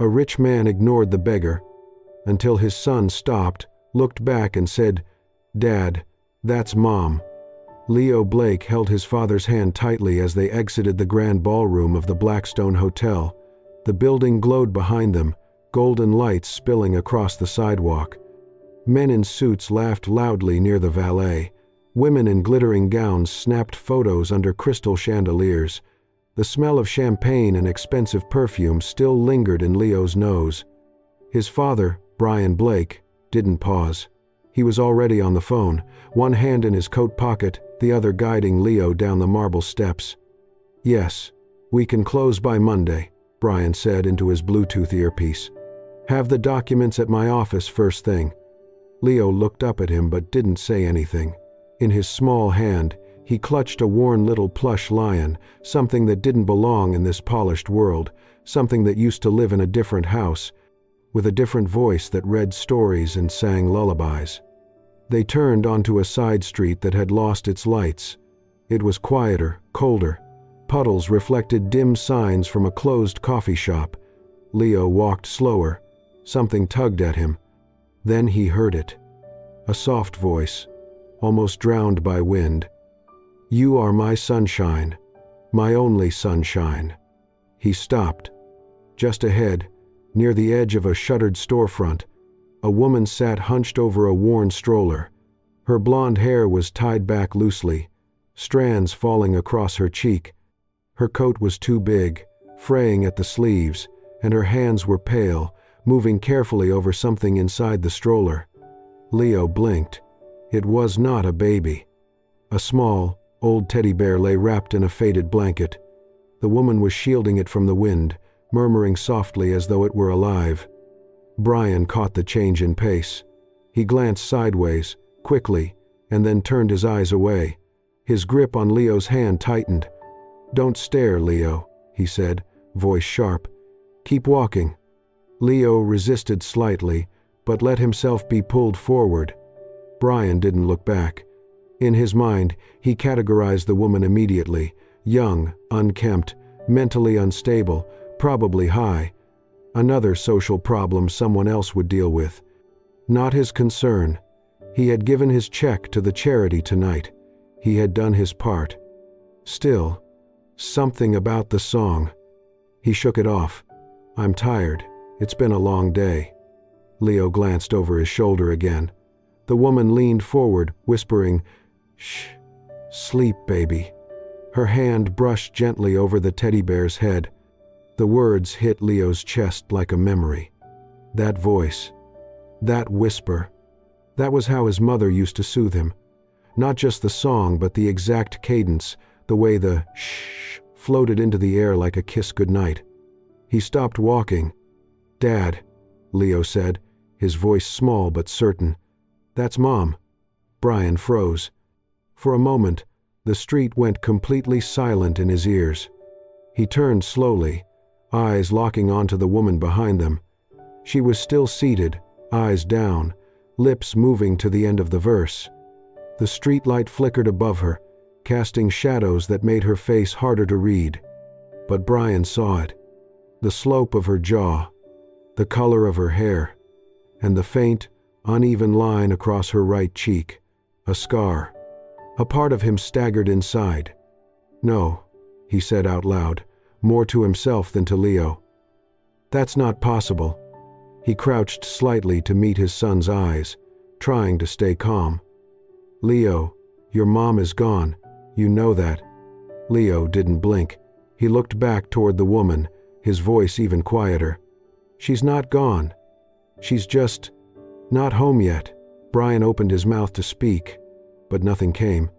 A rich man ignored the beggar until his son stopped, looked back and said, "Dad, that's Mom." Leo Blake held his father's hand tightly as they exited the grand ballroom of the Blackstone Hotel. The building glowed behind them, golden lights spilling across the sidewalk. Men in suits laughed loudly near the valet. Women in glittering gowns snapped photos under crystal chandeliers. The smell of champagne and expensive perfume still lingered in Leo's nose. His father, Brian Blake, didn't pause. He was already on the phone, one hand in his coat pocket, the other guiding Leo down the marble steps. "Yes, we can close by Monday," Brian said into his Bluetooth earpiece. "Have the documents at my office first thing." Leo looked up at him but didn't say anything. In his small hand, he clutched a worn little plush lion, something that didn't belong in this polished world, something that used to live in a different house, with a different voice that read stories and sang lullabies. They turned onto a side street that had lost its lights. It was quieter, colder. Puddles reflected dim signs from a closed coffee shop. Leo walked slower. Something tugged at him. Then he heard it. A soft voice, almost drowned by wind. "You are my sunshine, my only sunshine." He stopped. Just ahead, near the edge of a shuttered storefront, a woman sat hunched over a worn stroller. Her blonde hair was tied back loosely, strands falling across her cheek. Her coat was too big, fraying at the sleeves, and her hands were pale, moving carefully over something inside the stroller. Leo blinked. It was not a baby. A small, old teddy bear lay wrapped in a faded blanket. The woman was shielding it from the wind, murmuring softly as though it were alive. Brian caught the change in pace. He glanced sideways, quickly, and then turned his eyes away. His grip on Leo's hand tightened. "Don't stare, Leo," he said, voice sharp. "Keep walking." Leo resisted slightly, but let himself be pulled forward. Brian didn't look back. In his mind, he categorized the woman immediately: young, unkempt, mentally unstable, probably high. Another social problem someone else would deal with. Not his concern. He had given his check to the charity tonight. He had done his part. Still, something about the song. He shook it off. "I'm tired. It's been a long day." Leo glanced over his shoulder again. The woman leaned forward, whispering, "Shh, sleep, baby." Her hand brushed gently over the teddy bear's head. The words hit Leo's chest like a memory. That voice, that whisper, that was how his mother used to soothe him. Not just the song, but the exact cadence, the way the shh floated into the air like a kiss goodnight. He stopped walking. "Dad," Leo said, his voice small but certain. "That's Mom." Brian froze. For a moment, the street went completely silent in his ears. He turned slowly, eyes locking onto the woman behind them. She was still seated, eyes down, lips moving to the end of the verse. The streetlight flickered above her, casting shadows that made her face harder to read. But Brian saw it. The slope of her jaw, the color of her hair, and the faint, uneven line across her right cheek, a scar. A part of him staggered inside. "No," he said out loud, more to himself than to Leo. "That's not possible." He crouched slightly to meet his son's eyes, trying to stay calm. "Leo, your mom is gone. You know that." Leo didn't blink. He looked back toward the woman, his voice even quieter. "She's not gone. She's just not home yet." Brian opened his mouth to speak, but nothing came.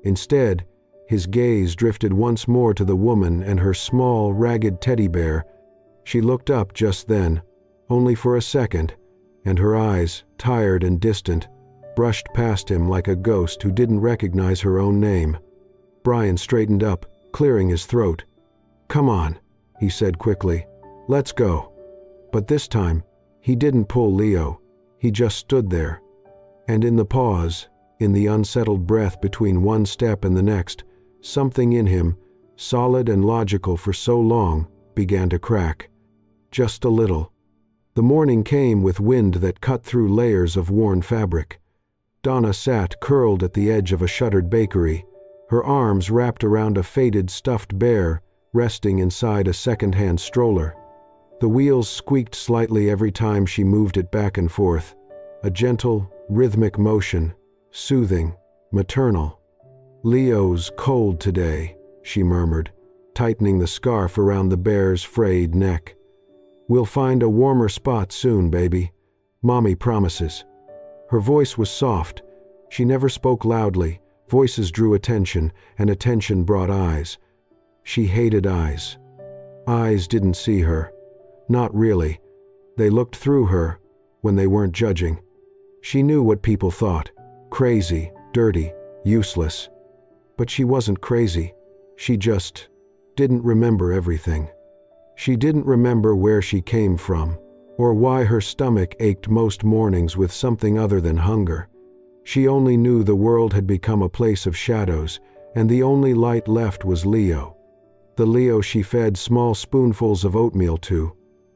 Instead, his gaze drifted once more to the woman and her small, ragged teddy bear. She looked up just then, only for a second, and her eyes, tired and distant, brushed past him like a ghost who didn't recognize her own name. Brian straightened up, clearing his throat. "Come on," he said quickly. "Let's go." But this time, he didn't pull Leo. He just stood there. And in the pause, in the unsettled breath between one step and the next, something in him, solid and logical for so long, began to crack. just a little. The morning came with wind that cut through layers of worn fabric. Donna sat curled at the edge of a shuttered bakery, her arms wrapped around a faded stuffed bear resting inside a second-hand stroller. The wheels squeaked slightly every time she moved it back and forth, a gentle, rhythmic motion, soothing, maternal. "Leo's cold today," she murmured, tightening the scarf around the bear's frayed neck. "We'll find a warmer spot soon, baby. Mommy promises." Her voice was soft. She never spoke loudly. Voices drew attention, and attention brought eyes. She hated eyes. Eyes didn't see her. Not really. They looked through her when they weren't judging. She knew what people thought. Crazy, dirty, useless. But she wasn't crazy. She just didn't remember everything. She didn't remember where she came from, or why her stomach ached most mornings with something other than hunger. She only knew the world had become a place of shadows, and the only light left was Leo. The Leo she fed small spoonfuls of oatmeal to.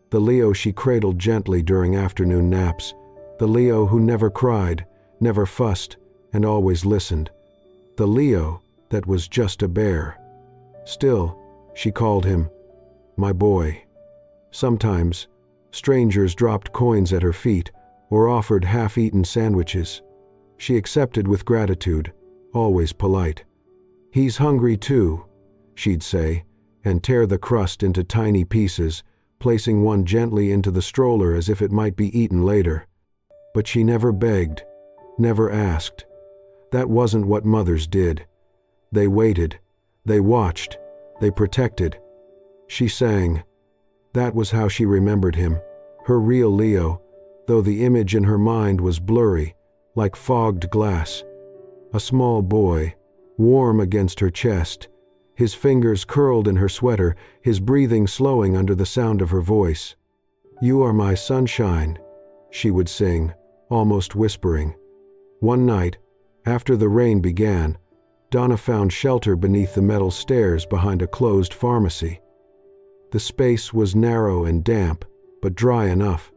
The Leo she cradled gently during afternoon naps. The Leo who never cried, never fussed, and always listened. The Leo that was just a bear. Still, she called him my boy. Sometimes, strangers dropped coins at her feet or offered half-eaten sandwiches. She accepted with gratitude, always polite. "He's hungry too," she'd say, and tear the crust into tiny pieces, placing one gently into the stroller as if it might be eaten later. But she never begged, never asked. That wasn't what mothers did. They waited, they watched, they protected. She sang. That was how she remembered him, her real Leo, though the image in her mind was blurry, like fogged glass. A small boy, warm against her chest, his fingers curled in her sweater, his breathing slowing under the sound of her voice. "You are my sunshine," she would sing, almost whispering. One night, after the rain began, Donna found shelter beneath the metal stairs behind a closed pharmacy. The space was narrow and damp, but dry enough.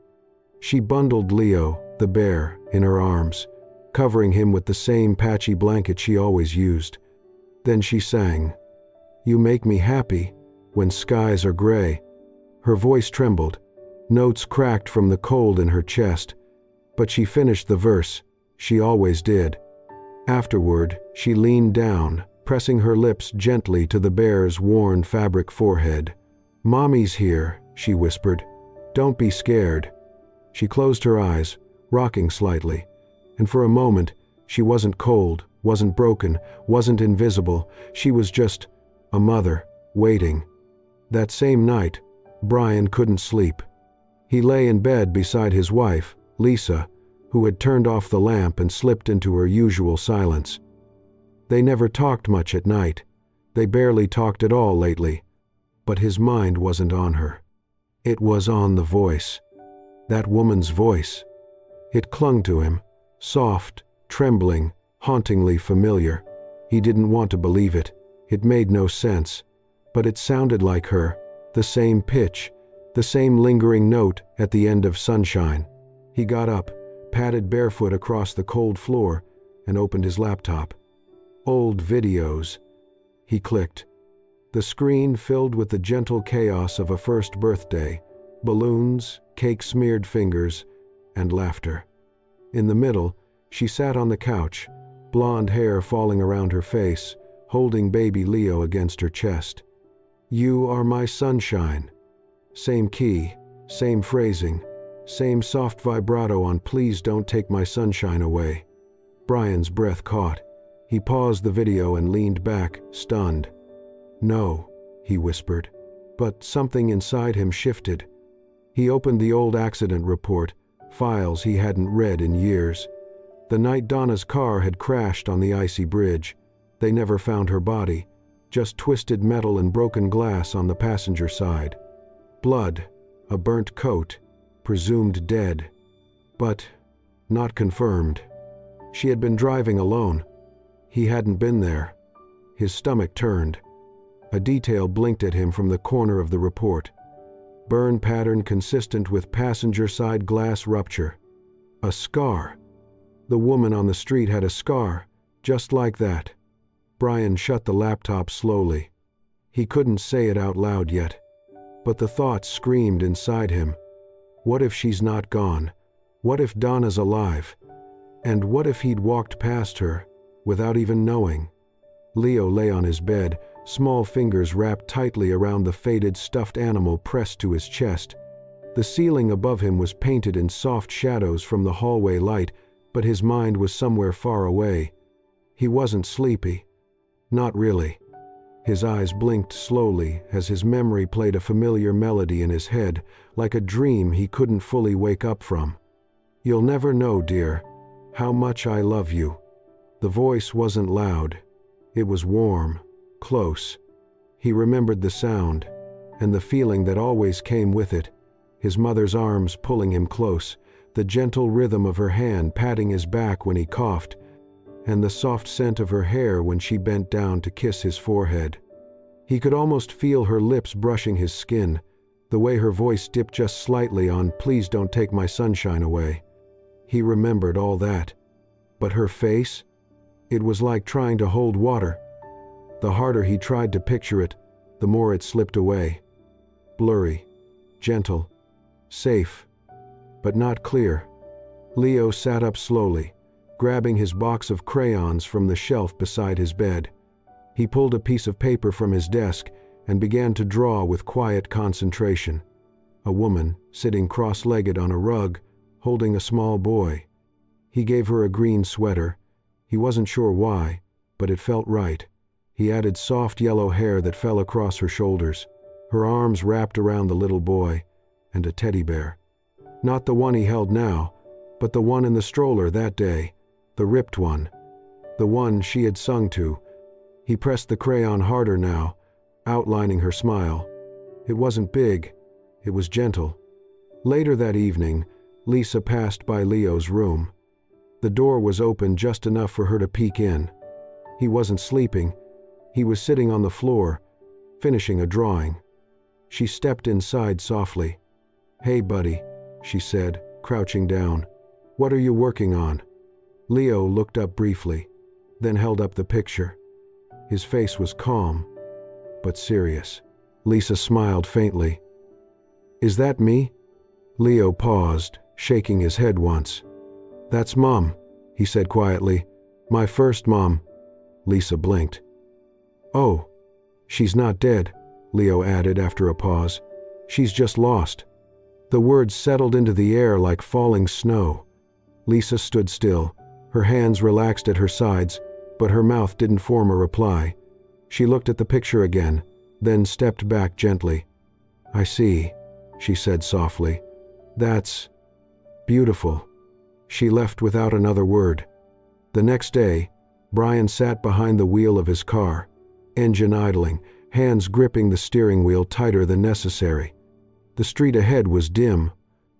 She bundled Leo, the bear, in her arms, covering him with the same patchy blanket she always used. Then she sang, "You make me happy when skies are gray." Her voice trembled, notes cracked from the cold in her chest, but she finished the verse. She always did. Afterward, she leaned down, pressing her lips gently to the bear's worn fabric forehead. "Mommy's here," she whispered. "Don't be scared." She closed her eyes, rocking slightly, and for a moment, she wasn't cold, wasn't broken, wasn't invisible. She was just a mother, waiting. That same night, Brian couldn't sleep. He lay in bed beside his wife, Lisa, who had turned off the lamp and slipped into her usual silence. They never talked much at night. They barely talked at all lately. But his mind wasn't on her. It was on the voice. That woman's voice. It clung to him, soft, trembling, hauntingly familiar. He didn't want to believe it. It made no sense. But it sounded like her, the same pitch, the same lingering note at the end of Sunshine. He got up, padded barefoot across the cold floor, and opened his laptop. Old videos. He clicked. The screen filled with the gentle chaos of a first birthday, balloons, cake-smeared fingers, and laughter. In the middle, she sat on the couch, blonde hair falling around her face, holding baby Leo against her chest. "You are my sunshine." Same key, same phrasing, same soft vibrato on "Please don't take my sunshine away." Brian's breath caught. He paused the video and leaned back, stunned. "No," he whispered, but something inside him shifted. He opened the old accident report, files he hadn't read in years. The night Donna's car had crashed on the icy bridge, they never found her body, just twisted metal and broken glass on the passenger side. Blood, a burnt coat, presumed dead. But not confirmed. She had been driving alone. He hadn't been there. His stomach turned. A detail blinked at him from the corner of the report. burn pattern consistent with passenger side glass rupture. A scar. The woman on the street had a scar, just like that. Brian shut the laptop slowly. He couldn't say it out loud yet, but the thought screamed inside him. What if she's not gone? What if Donna's alive? And what if he'd walked past her, without even knowing? Leo lay on his bed, small fingers wrapped tightly around the faded stuffed animal pressed to his chest. The ceiling above him was painted in soft shadows from the hallway light, but his mind was somewhere far away. He wasn't sleepy. Not really. His eyes blinked slowly as his memory played a familiar melody in his head, like a dream he couldn't fully wake up from. "You'll never know, dear, how much I love you." The voice wasn't loud. It was warm, close. He remembered the sound, and the feeling that always came with it, his mother's arms pulling him close, the gentle rhythm of her hand patting his back when he coughed, and the soft scent of her hair when she bent down to kiss his forehead. He could almost feel her lips brushing his skin, the way her voice dipped just slightly on "Please don't take my sunshine away." He remembered all that. But her face? It was like trying to hold water. The harder he tried to picture it, the more it slipped away. Blurry, gentle, safe, but not clear. Leo sat up slowly, grabbing his box of crayons from the shelf beside his bed. He pulled a piece of paper from his desk and began to draw with quiet concentration. A woman, sitting cross-legged on a rug, holding a small boy. He gave her a green sweater. He wasn't sure why, but it felt right. He added soft yellow hair that fell across her shoulders, her arms wrapped around the little boy, and a teddy bear. Not the one he held now, but the one in the stroller that day, the ripped one, the one she had sung to. He pressed the crayon harder now, outlining her smile. It wasn't big, it was gentle. Later that evening, Lisa passed by Leo's room. The door was open just enough for her to peek in. He wasn't sleeping. He was sitting on the floor, finishing a drawing. She stepped inside softly. "Hey, buddy," she said, crouching down. "What are you working on?" Leo looked up briefly, then held up the picture. His face was calm, but serious. Lisa smiled faintly. "Is that me?" Leo paused, shaking his head once. "That's Mom," he said quietly. "My first mom." Lisa blinked. "Oh, she's not dead," Leo added after a pause. "She's just lost." The words settled into the air like falling snow. Lisa stood still, her hands relaxed at her sides, but her mouth didn't form a reply. She looked at the picture again, then stepped back gently. "I see," she said softly. "That's beautiful." She left without another word. The next day, Brian sat behind the wheel of his car, engine idling, hands gripping the steering wheel tighter than necessary. The street ahead was dim.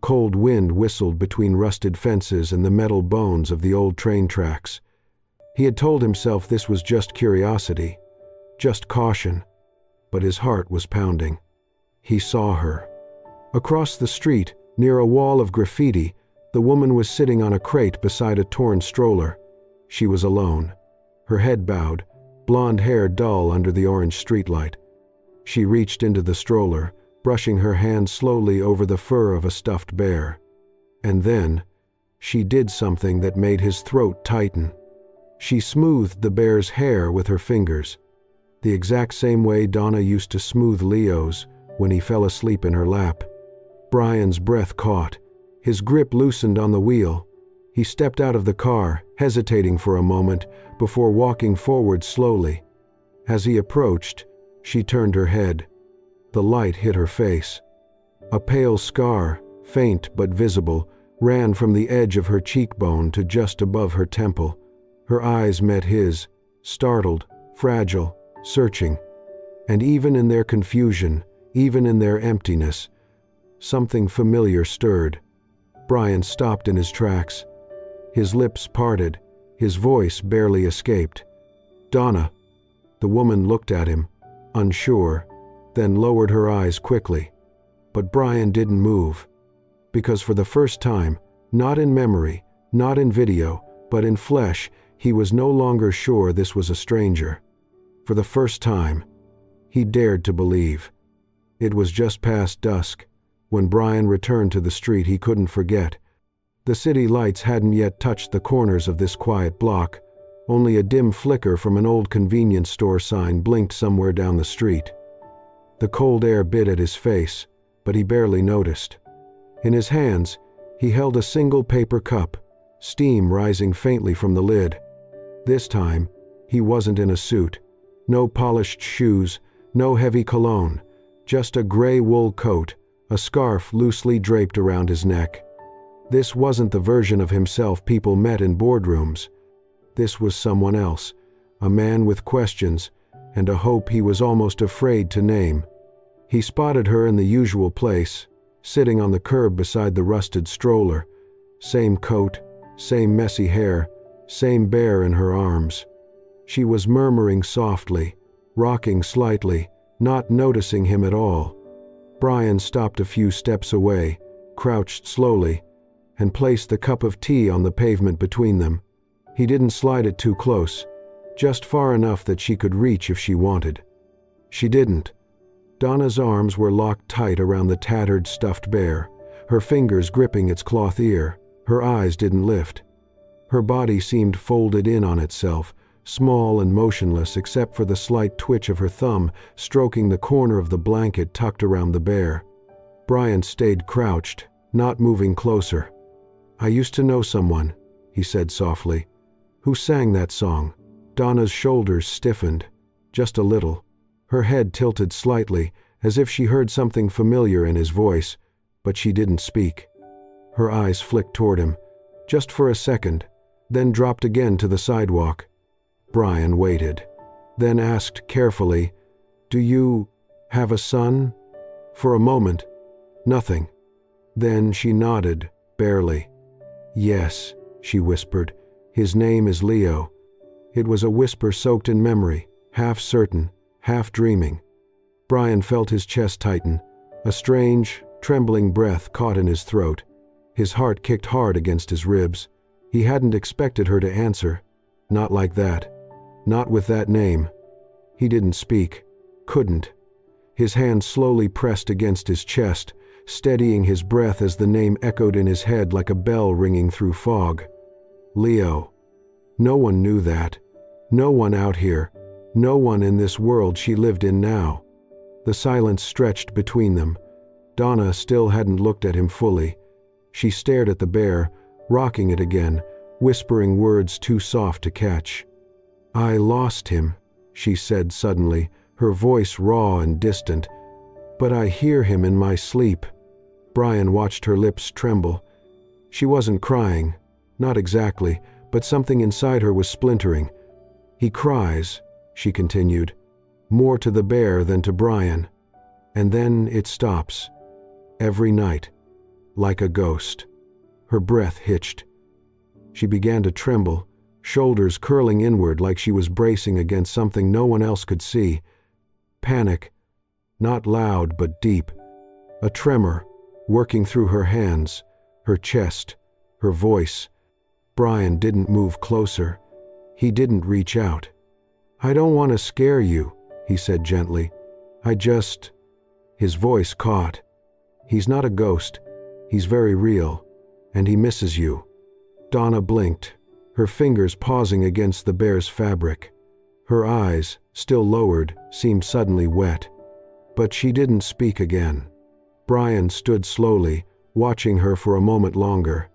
Cold wind whistled between rusted fences and the metal bones of the old train tracks. He had told himself this was just curiosity, just caution, but his heart was pounding. He saw her. Across the street, near a wall of graffiti, the woman was sitting on a crate beside a torn stroller. She was alone, her head bowed, blonde hair dull under the orange streetlight. She reached into the stroller, brushing her hand slowly over the fur of a stuffed bear. And then, she did something that made his throat tighten. She smoothed the bear's hair with her fingers, the exact same way Donna used to smooth Leo's when he fell asleep in her lap. Brian's breath caught. His grip loosened on the wheel. He stepped out of the car, hesitating for a moment, before walking forward slowly. As he approached, she turned her head. The light hit her face. A pale scar, faint but visible, ran from the edge of her cheekbone to just above her temple. Her eyes met his, startled, fragile, searching. And even in their confusion, even in their emptiness, something familiar stirred. Brian stopped in his tracks. His lips parted, his voice barely escaped. "Donna." The woman looked at him, unsure, then lowered her eyes quickly. But Brian didn't move. Because for the first time, not in memory, not in video, but in flesh, he was no longer sure this was a stranger. For the first time, he dared to believe. It was just past dusk. When Brian returned to the street he couldn't forget. The city lights hadn't yet touched the corners of this quiet block. Only a dim flicker from an old convenience store sign blinked somewhere down the street. The cold air bit at his face, but he barely noticed. In his hands, he held a single paper cup, steam rising faintly from the lid. This time, he wasn't in a suit. No polished shoes, no heavy cologne, just a gray wool coat, a scarf loosely draped around his neck. This wasn't the version of himself people met in boardrooms. This was someone else, a man with questions, and a hope he was almost afraid to name. He spotted her in the usual place, sitting on the curb beside the rusted stroller. Same coat, same messy hair, same bear in her arms. She was murmuring softly, rocking slightly, not noticing him at all. Brian stopped a few steps away, crouched slowly, and placed the cup of tea on the pavement between them. He didn't slide it too close, just far enough that she could reach if she wanted. She didn't. Donna's arms were locked tight around the tattered stuffed bear, her fingers gripping its cloth ear. Her eyes didn't lift. Her body seemed folded in on itself, small and motionless except for the slight twitch of her thumb stroking the corner of the blanket tucked around the bear. Brian stayed crouched, not moving closer. "I used to know someone," he said softly. "Who sang that song?" Donna's shoulders stiffened, just a little. Her head tilted slightly, as if she heard something familiar in his voice, but she didn't speak. Her eyes flicked toward him, just for a second, then dropped again to the sidewalk. Brian waited, then asked carefully, "Do you have a son?" For a moment, nothing. Then she nodded, barely. "Yes," she whispered, "his name is Leo." It was a whisper soaked in memory, half certain, half dreaming. Brian felt his chest tighten. A strange, trembling breath caught in his throat. His heart kicked hard against his ribs. He hadn't expected her to answer. Not like that. Not with that name. He didn't speak. Couldn't. His hand slowly pressed against his chest, steadying his breath as the name echoed in his head like a bell ringing through fog. Leo. No one knew that. No one out here. No one in this world she lived in now. The silence stretched between them. Donna still hadn't looked at him fully. She stared at the bear, rocking it again, whispering words too soft to catch. "I lost him," she said suddenly, her voice raw and distant. "But I hear him in my sleep." Brian watched her lips tremble. She wasn't crying, not exactly, but something inside her was splintering. "He cries," she continued, "more to the bear than to Brian. And then it stops. Every night. Like a ghost." Her breath hitched. She began to tremble, shoulders curling inward like she was bracing against something no one else could see. Panic. Not loud but deep. A tremor, working through her hands, her chest, her voice. Brian didn't move closer. He didn't reach out. "I don't want to scare you," he said gently. "I just—" His voice caught. "He's not a ghost. He's very real. And he misses you." Donna blinked, her fingers pausing against the bear's fabric. Her eyes, still lowered, seemed suddenly wet. But she didn't speak again. Brian stood slowly, watching her for a moment longer.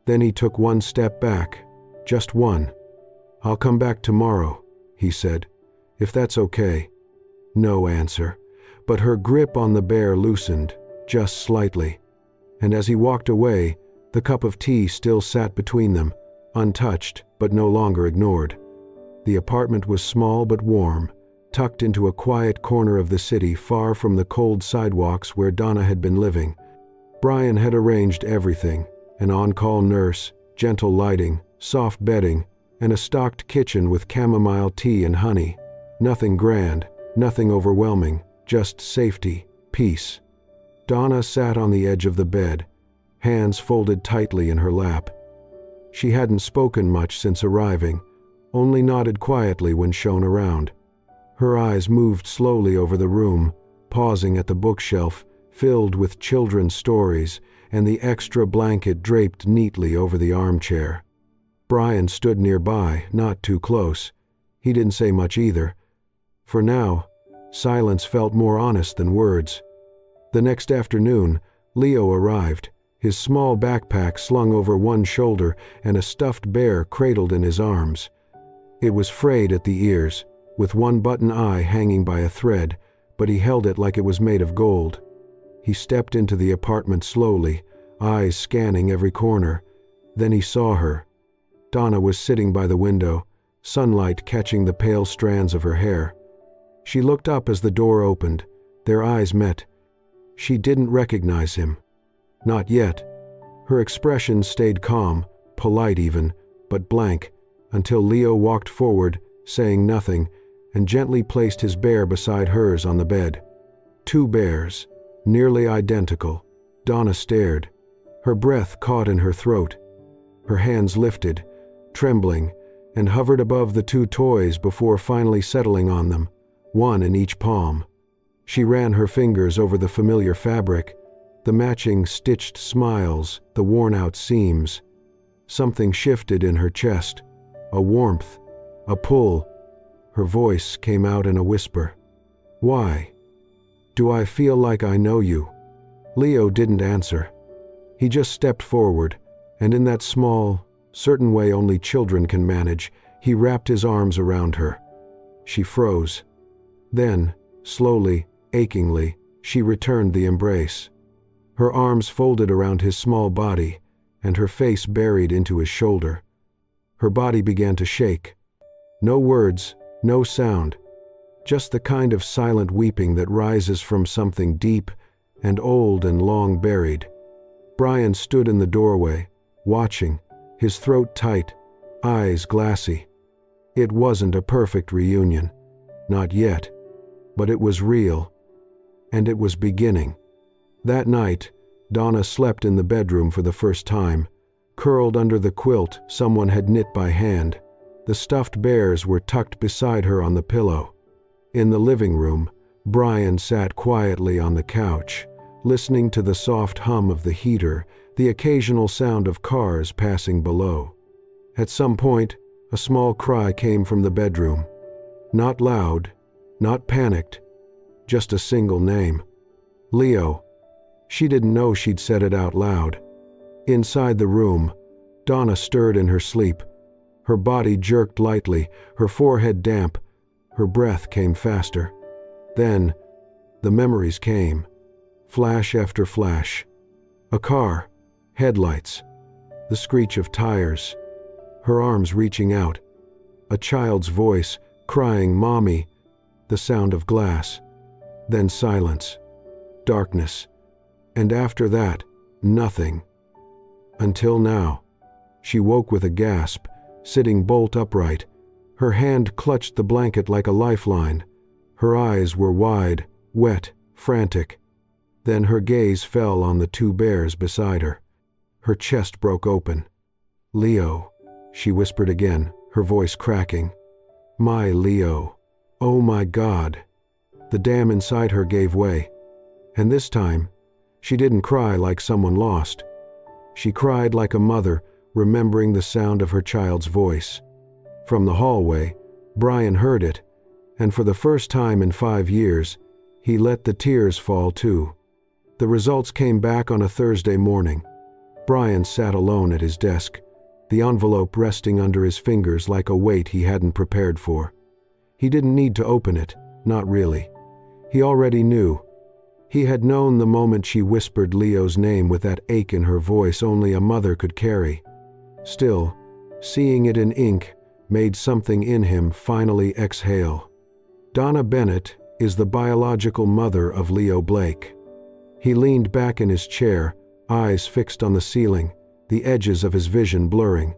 Then he took one step back, just one. "I'll come back tomorrow," he said, "if that's okay." No answer, but her grip on the bear loosened, just slightly. And as he walked away, the cup of tea still sat between them, untouched but no longer ignored. The apartment was small but warm, tucked into a quiet corner of the city far from the cold sidewalks where Donna had been living. Brian had arranged everything: an on-call nurse, gentle lighting, soft bedding, and a stocked kitchen with chamomile tea and honey. Nothing grand, nothing overwhelming, just safety, peace. Donna sat on the edge of the bed, hands folded tightly in her lap. She hadn't spoken much since arriving, only nodded quietly when shown around. Her eyes moved slowly over the room, pausing at the bookshelf filled with children's stories and the extra blanket draped neatly over the armchair. Brian stood nearby, not too close. He didn't say much either. For now, silence felt more honest than words. The next afternoon, Leo arrived, his small backpack slung over one shoulder and a stuffed bear cradled in his arms. It was frayed at the ears, with one button eye hanging by a thread, but he held it like it was made of gold. He stepped into the apartment slowly, eyes scanning every corner. Then he saw her. Donna was sitting by the window, sunlight catching the pale strands of her hair. She looked up as the door opened. Their eyes met. She didn't recognize him. Not yet. Her expression stayed calm, polite even, but blank, until Leo walked forward, saying nothing, and gently placed his bear beside hers on the bed. Two bears, nearly identical. Donna stared. Her breath caught in her throat. Her hands lifted, trembling, and hovered above the two toys before finally settling on them, one in each palm. She ran her fingers over the familiar fabric, the matching stitched smiles, the worn-out seams. Something shifted in her chest, a warmth, a pull. Her voice came out in a whisper. "Why? Do I feel like I know you?" Leo didn't answer. He just stepped forward, and in that small, certain way only children can manage, he wrapped his arms around her. She froze. Then, slowly, achingly, she returned the embrace. Her arms folded around his small body, and her face buried into his shoulder. Her body began to shake. No words, no sound, just the kind of silent weeping that rises from something deep and old and long buried. Brian stood in the doorway, watching, his throat tight, eyes glassy. It wasn't a perfect reunion, not yet, but it was real, and it was beginning. That night, Donna slept in the bedroom for the first time, curled under the quilt someone had knit by hand. The stuffed bears were tucked beside her on the pillow. In the living room, Brian sat quietly on the couch, listening to the soft hum of the heater, the occasional sound of cars passing below. At some point, a small cry came from the bedroom. Not loud, not panicked, just a single name. Leo. She didn't know she'd said it out loud. Inside the room, Donna stirred in her sleep. Her body jerked lightly, her forehead damp. Her breath came faster. Then, the memories came, flash after flash. A car, headlights, the screech of tires, her arms reaching out, a child's voice crying, "Mommy," the sound of glass. Then silence, darkness, and after that, nothing. Until now. She woke with a gasp, sitting bolt upright. Her hand clutched the blanket like a lifeline. Her eyes were wide, wet, frantic. Then her gaze fell on the two bears beside her. Her chest broke open. "Leo," she whispered again, her voice cracking. "My Leo. Oh my God." The dam inside her gave way. And this time, she didn't cry like someone lost. She cried like a mother, remembering the sound of her child's voice. From the hallway, Brian heard it, and for the first time in 5 years, he let the tears fall too. The results came back on a Thursday morning. Brian sat alone at his desk, the envelope resting under his fingers like a weight he hadn't prepared for. He didn't need to open it, not really. He already knew. He had known the moment she whispered Leo's name with that ache in her voice only a mother could carry. Still, seeing it in ink made something in him finally exhale. Donna Bennett is the biological mother of Leo Blake. He leaned back in his chair, eyes fixed on the ceiling, the edges of his vision blurring.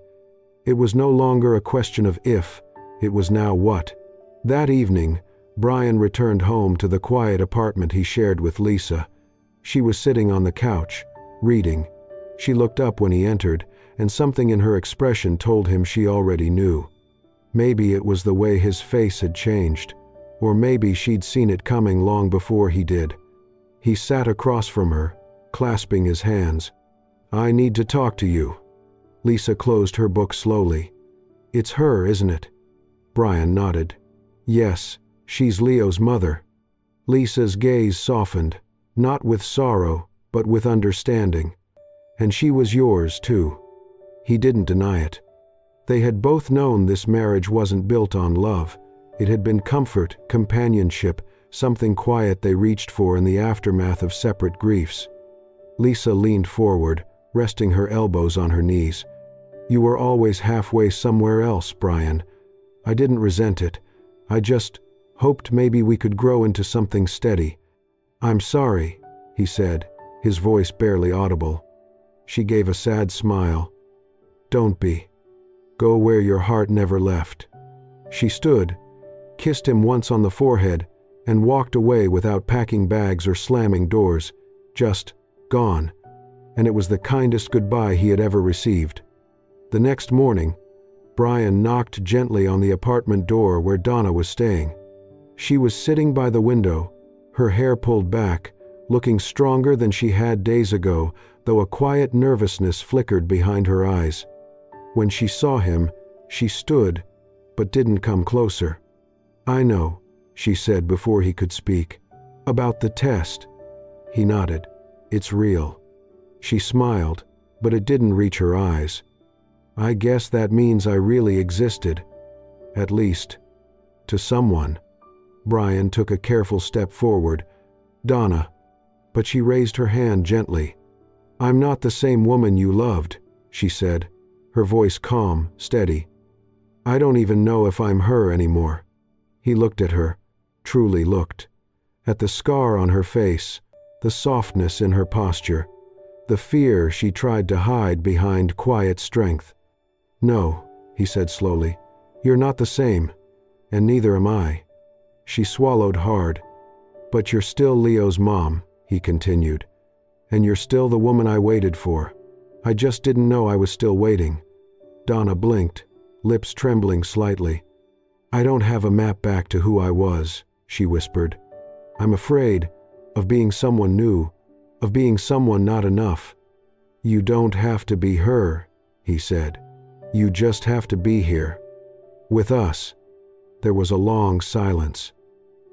It was no longer a question of if, it was now what. That evening, Brian returned home to the quiet apartment he shared with Lisa. She was sitting on the couch, reading. She looked up when he entered, and something in her expression told him she already knew. Maybe it was the way his face had changed, or maybe she'd seen it coming long before he did. He sat across from her, clasping his hands. "I need to talk to you." Lisa closed her book slowly. "It's her, isn't it?" Brian nodded. "Yes, she's Leo's mother." Lisa's gaze softened, not with sorrow, but with understanding. "And she was yours, too." He didn't deny it. They had both known this marriage wasn't built on love. It had been comfort, companionship, something quiet they reached for in the aftermath of separate griefs. Lisa leaned forward, resting her elbows on her knees. "You were always halfway somewhere else, Brian. I didn't resent it. I just hoped maybe we could grow into something steady." "I'm sorry," he said, his voice barely audible. She gave a sad smile. "Don't be. Go where your heart never left." She stood, kissed him once on the forehead, and walked away without packing bags or slamming doors, just gone. And it was the kindest goodbye he had ever received. The next morning, Brian knocked gently on the apartment door where Donna was staying. She was sitting by the window, her hair pulled back, looking stronger than she had days ago, though a quiet nervousness flickered behind her eyes. When she saw him, she stood, but didn't come closer. "I know," she said before he could speak. "About the test." He nodded. "It's real." She smiled, but it didn't reach her eyes. "I guess that means I really existed. At least, to someone." Brian took a careful step forward. "Donna." But she raised her hand gently. "I'm not the same woman you loved," she said, her voice calm, steady. "I don't even know if I'm her anymore." He looked at her, truly looked. At the scar on her face, the softness in her posture, the fear she tried to hide behind quiet strength. "No," he said slowly, "you're not the same, and neither am I." She swallowed hard. "But you're still Leo's mom," he continued, "and you're still the woman I waited for. I just didn't know I was still waiting." Donna blinked, lips trembling slightly. "I don't have a map back to who I was," she whispered. "I'm afraid of being someone new, of being someone not enough." "You don't have to be her," he said. "You just have to be here. With us." There was a long silence.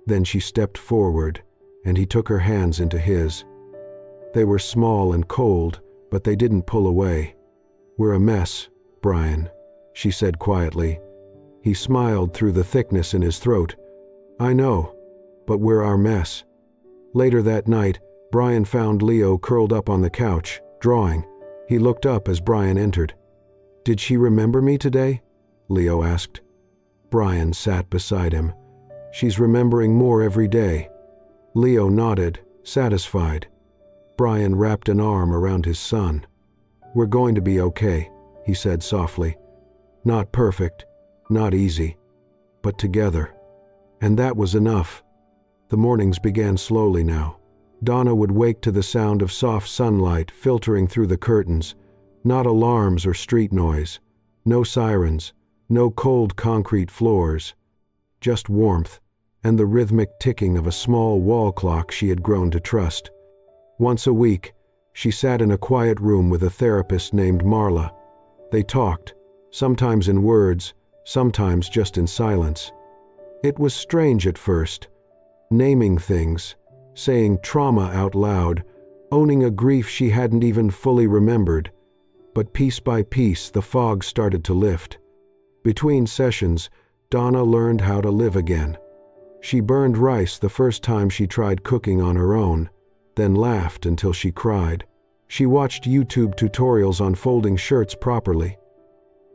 Then she stepped forward, and he took her hands into his. They were small and cold, but they didn't pull away. "We're a mess, Brian," she said quietly. He smiled through the thickness in his throat. "I know, but we're our mess." Later that night, Brian found Leo curled up on the couch, drawing. He looked up as Brian entered. "Did she remember me today?" Leo asked. Brian sat beside him. "She's remembering more every day." Leo nodded, satisfied. Brian wrapped an arm around his son. "We're going to be okay," he said softly. "Not perfect, not easy, but together." And that was enough. The mornings began slowly now. Donna would wake to the sound of soft sunlight filtering through the curtains, not alarms or street noise, no sirens, no cold concrete floors, just warmth and the rhythmic ticking of a small wall clock she had grown to trust. Once a week, she sat in a quiet room with a therapist named Marla. They talked, sometimes in words, sometimes just in silence. It was strange at first, naming things, saying trauma out loud, owning a grief she hadn't even fully remembered. But piece by piece, the fog started to lift. Between sessions, Donna learned how to live again. She burned rice the first time she tried cooking on her own, then laughed until she cried. She watched YouTube tutorials on folding shirts properly.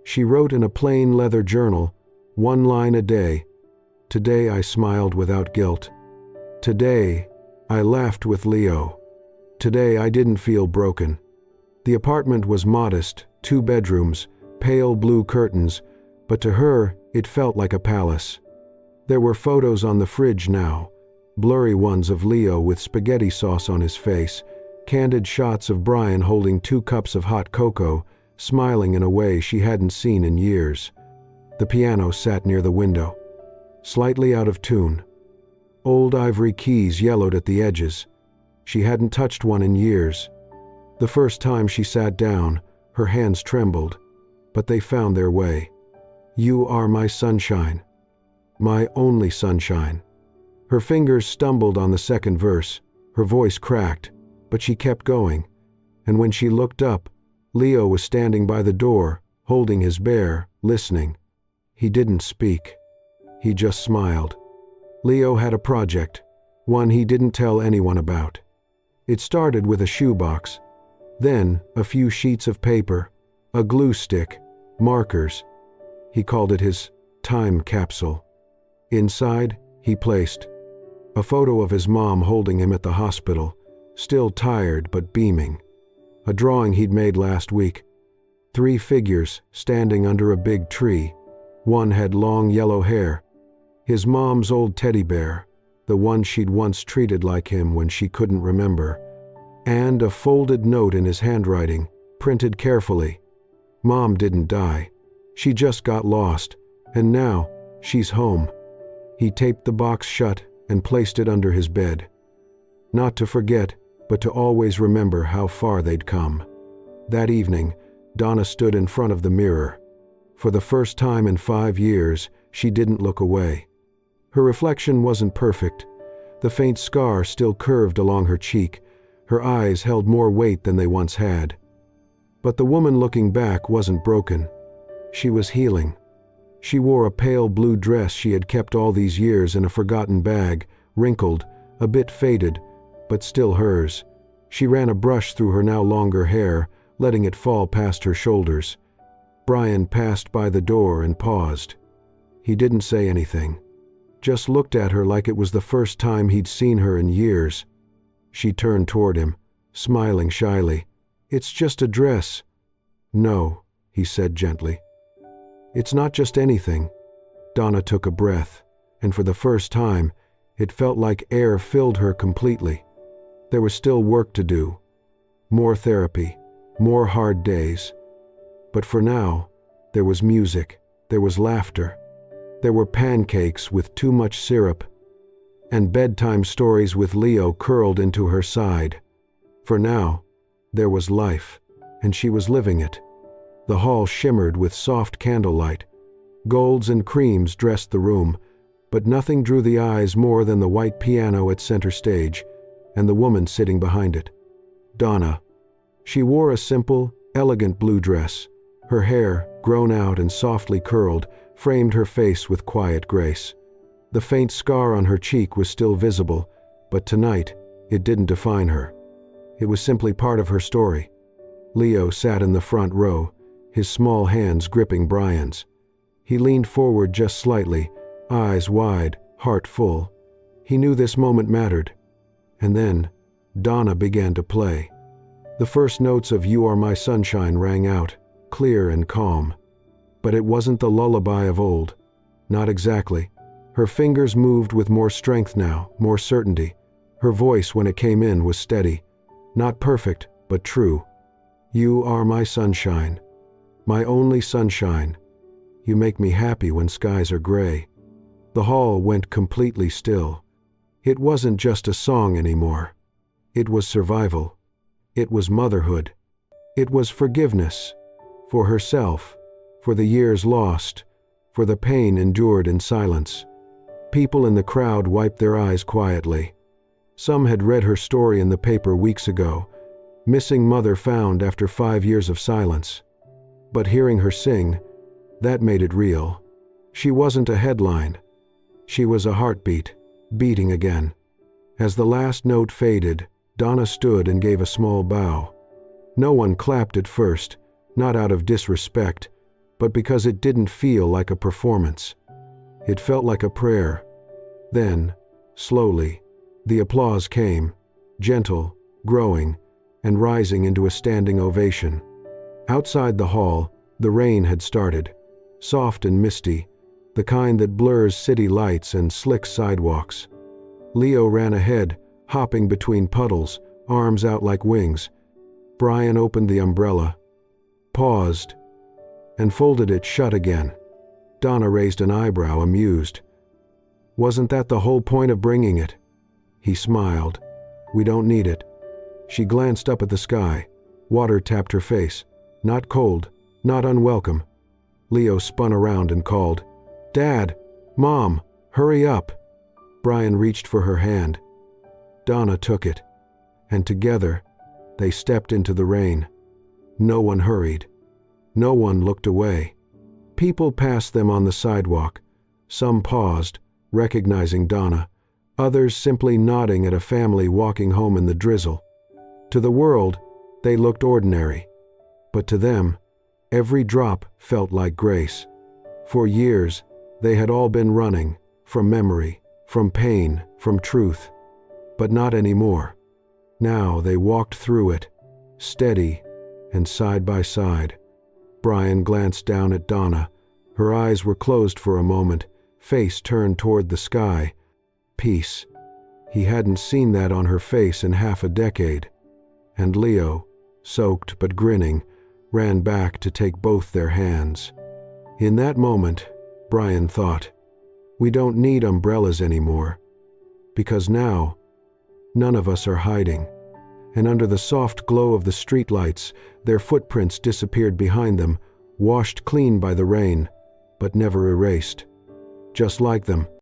She wrote in a plain leather journal, 1 line a day. "Today I smiled without guilt. Today I laughed with Leo. Today I didn't feel broken." The apartment was modest, 2 bedrooms, pale blue curtains, but to her it felt like a palace. There were photos on the fridge now, blurry ones of Leo with spaghetti sauce on his face, candid shots of Brian holding 2 cups of hot cocoa, smiling in a way she hadn't seen in years. The piano sat near the window, slightly out of tune. Old ivory keys yellowed at the edges. She hadn't touched one in years. The first time she sat down, her hands trembled, but they found their way. You are my sunshine, my only sunshine. Her fingers stumbled on the second verse, her voice cracked, but she kept going, and when she looked up, Leo was standing by the door, holding his bear, listening. He didn't speak. He just smiled. Leo had a project, one he didn't tell anyone about. It started with a shoebox, then a few sheets of paper, a glue stick, markers. He called it his time capsule. Inside, he placed a photo of his mom holding him at the hospital, still tired but beaming. A drawing he'd made last week. 3 figures standing under a big tree. One had long yellow hair. His mom's old teddy bear, the one she'd once treated like him when she couldn't remember. And a folded note in his handwriting, printed carefully. Mom didn't die. She just got lost, and now she's home. He taped the box shut and placed it under his bed. Not to forget, but to always remember how far they'd come. That evening, Donna stood in front of the mirror. For the first time in 5 years, she didn't look away. Her reflection wasn't perfect. The faint scar still curved along her cheek. Her eyes held more weight than they once had. But the woman looking back wasn't broken. She was healing. She wore a pale blue dress she had kept all these years in a forgotten bag, wrinkled, a bit faded, but still hers. She ran a brush through her now longer hair, letting it fall past her shoulders. Brian passed by the door and paused. He didn't say anything, just looked at her like it was the first time he'd seen her in years. She turned toward him, smiling shyly. It's just a dress. No, he said gently. It's not just anything. Donna took a breath, and for the first time, it felt like air filled her completely. There was still work to do. More therapy, more hard days. But for now, there was music, there was laughter. There were pancakes with too much syrup, and bedtime stories with Leo curled into her side. For now, there was life, and she was living it. The hall shimmered with soft candlelight. Golds and creams dressed the room, but nothing drew the eyes more than the white piano at center stage, and the woman sitting behind it. Donna. She wore a simple, elegant blue dress. Her hair, grown out and softly curled, framed her face with quiet grace. The faint scar on her cheek was still visible, but tonight, it didn't define her. It was simply part of her story. Leo sat in the front row, his small hands gripping Brian's. He leaned forward just slightly, eyes wide, heart full. He knew this moment mattered. And then, Donna began to play. The first notes of You Are My Sunshine rang out, clear and calm. But it wasn't the lullaby of old. Not exactly. Her fingers moved with more strength now, more certainty. Her voice, when it came in, was steady. Not perfect, but true. You are my sunshine. My only sunshine. You make me happy when skies are gray. The hall went completely still. It wasn't just a song anymore. It was survival. It was motherhood. It was forgiveness. For herself. For the years lost. For the pain endured in silence. People in the crowd wiped their eyes quietly. Some had read her story in the paper weeks ago. Missing mother found after 5 years of silence. But hearing her sing, that made it real. She wasn't a headline. She was a heartbeat, beating again. As the last note faded, Donna stood and gave a small bow. No one clapped at first, not out of disrespect, but because it didn't feel like a performance. It felt like a prayer. Then, slowly, the applause came, gentle, growing, and rising into a standing ovation. Outside the hall, the rain had started, soft and misty, the kind that blurs city lights and slicks sidewalks. Leo ran ahead, hopping between puddles, arms out like wings. Brian opened the umbrella, paused, and folded it shut again. Donna raised an eyebrow, amused. "Wasn't that the whole point of bringing it?" He smiled. "We don't need it." She glanced up at the sky. Water tapped her face. Not cold, not unwelcome. Leo spun around and called, "Dad! Mom! Hurry up!" Brian reached for her hand. Donna took it, and together they stepped into the rain. No one hurried. No one looked away. People passed them on the sidewalk. Some paused, recognizing Donna. Others simply nodding at a family walking home in the drizzle. To the world, they looked ordinary. But to them, every drop felt like grace. For years, they had all been running, from memory, from pain, from truth. But not anymore. Now they walked through it, steady and side by side. Brian glanced down at Donna. Her eyes were closed for a moment, face turned toward the sky. Peace. He hadn't seen that on her face in half a decade. And Leo, soaked but grinning, ran back to take both their hands. In that moment, Brian thought, we don't need umbrellas anymore. Because now, none of us are hiding. And under the soft glow of the streetlights, their footprints disappeared behind them, washed clean by the rain, but never erased. Just like them,